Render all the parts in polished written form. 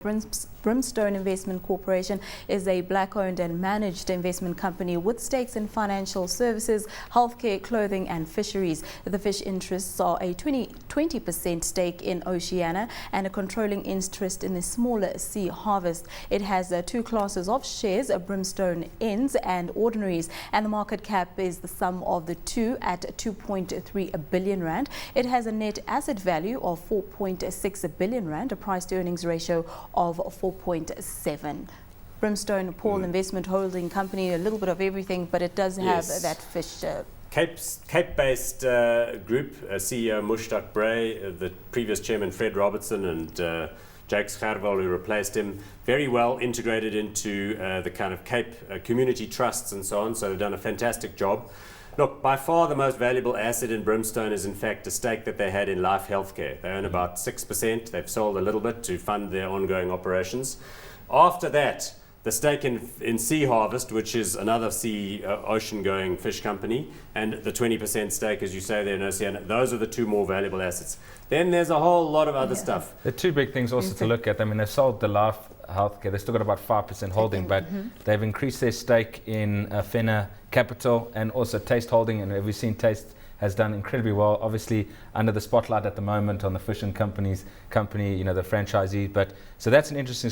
Brimstone Investment Corporation is a black-owned and managed investment company with stakes in financial services, healthcare, clothing and fisheries. The fish interests are a 20% stake in Oceania and a controlling interest in the smaller Sea Harvest. It has two classes of shares, Brimstone Ends and Ordinaries, and the market cap is the sum of the two at 2.3 billion rand. It has a net asset value of 4.6 billion rand, a price to earnings ratio of 4.7. Brimstone, Paul, investment holding company, a little bit of everything, but it does have that fish. Cape-based group, CEO Vestact, the previous chairman Fred Robson and Jake Scherwel, who replaced him, very well integrated into the kind of Cape community trusts and so on, so they've done a fantastic job. Look, by far the most valuable asset in Brimstone is in fact a stake that they had in Life Healthcare. They own about 6%. They've sold a little bit to fund their ongoing operations. After that, the stake in Sea Harvest, which is another ocean-going fish company, and the 20% stake, as you say, there in Oceania, those are the two more valuable assets. Then there's a whole lot of other stuff. The two big things also to look at, I mean, they've sold the Life Healthcare, they've still got about 5% holding, but they've increased their stake in Fena Capital and also Taste Holding, and we've seen Taste has done incredibly well, obviously under the spotlight at the moment on the fishing company, you know, the franchisee. But so that's an interesting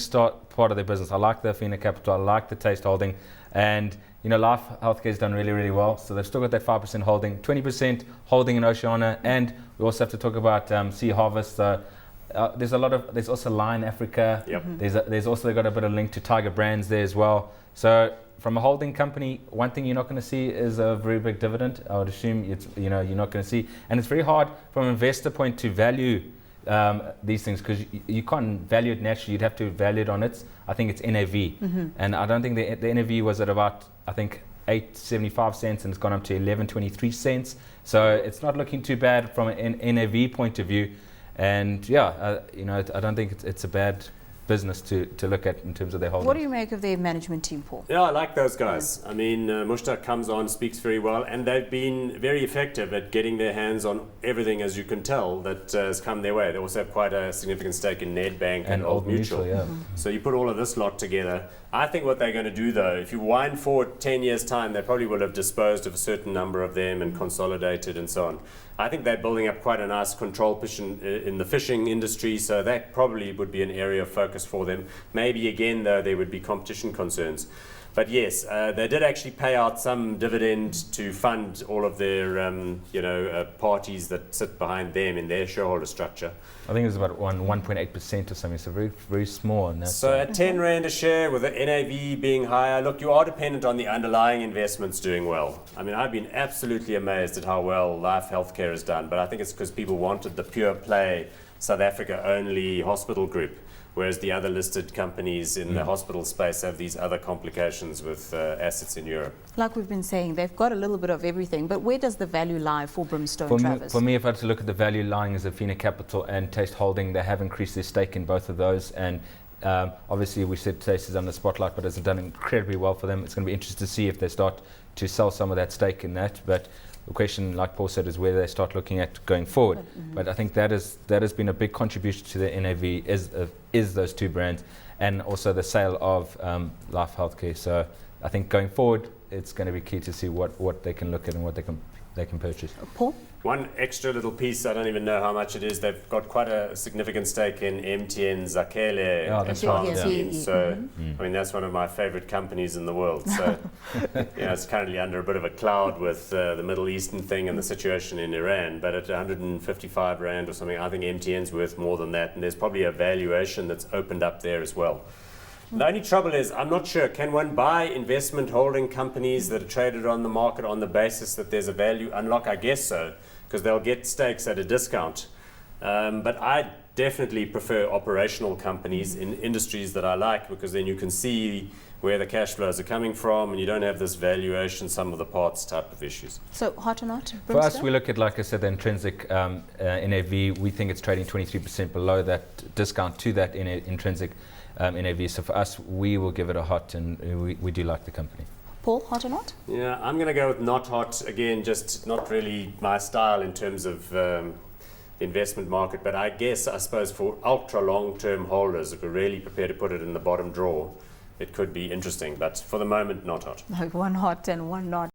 part of their business. I like the Fena Capital, I like the Taste Holding, and you know, Life Healthcare has done really, really well. So they've still got that 5% holding, 20% holding in Oceania, and we also have to talk about Sea Harvest. There's also Lion Africa. There's also got a bit of link to Tiger Brands there as well. So from a holding company, one thing you're not going to see is a very big dividend. I would assume you're not going to see, and it's very hard from an investor point to value these things because you can't value it naturally. You'd have to value it on I think it's NAV, and I don't think the NAV was at about 8.75 cents, and it's gone up to 11.23 cents. So it's not looking too bad from an NAV point of view, and I don't think it's a bad business to look at in terms of their holdings. What do you make of their management team, Paul? Yeah, I like those guys. I mean, Vestact comes on, speaks very well, and they've been very effective at getting their hands on everything, as you can tell, that has come their way. They also have quite a significant stake in Nedbank and Old Mutual. So you put all of this lot together. I think what they're going to do, though, if you wind forward 10 years' time, they probably will have disposed of a certain number of them and consolidated and so on. I think they're building up quite a nice control position in the fishing industry, so that probably would be an area of focus for them. Maybe again, though, there would be competition concerns. But yes, they did actually pay out some dividend to fund all of their, parties that sit behind them in their shareholder structure. I think it was about 1.8% or something, so very, very small. And so at 10 Rand a share with the NAV being higher, look, you are dependent on the underlying investments doing well. I mean, I've been absolutely amazed at how well Life Healthcare has done, but I think it's because people wanted the pure play South Africa only hospital group, whereas the other listed companies in the hospital space have these other complications with assets in Europe. Like we've been saying, they've got a little bit of everything, but where does the value lie for Brimstone, Travis? For me, if I had to look at the value lying as Fena Capital and Taste Holding, they have increased their stake in both of those, and obviously we said Taste is on the spotlight, but it's done incredibly well for them. It's going to be interesting to see if they start to sell some of that stake in that, but the question, like Paul said, is whether they start looking at going forward. But I think that has been a big contribution to the NAV is those two brands, and also the sale of Life Healthcare. So I think going forward, it's going to be key to see what they can look at and what they can purchase. Paul? One extra little piece, I don't even know how much it is. They've got quite a significant stake in MTN Zakhele. So, I mean, that's one of my favorite companies in the world. So, it's currently under a bit of a cloud with the Middle Eastern thing and the situation in Iran. But at 155 Rand or something, I think MTN's worth more than that. And there's probably a valuation that's opened up there as well. The only trouble is, I'm not sure, can one buy investment holding companies that are traded on the market on the basis that there's a value unlock? I guess so, because they'll get stakes at a discount. But I definitely prefer operational companies in industries that I like, because then you can see where the cash flows are coming from and you don't have this valuation, sum of the parts type of issues. So hot or not? For us, we look at, like I said, the intrinsic NAV. We think it's trading 23% below that discount to that intrinsic NAV. So for us, we will give it a hot, and we do like the company. Paul, hot or not? Yeah, I'm going to go with not hot. Again, just not really my style in terms of investment market. But I suppose for ultra long-term holders, if we're really prepared to put it in the bottom drawer, it could be interesting. But for the moment, not hot. Like one hot and one not.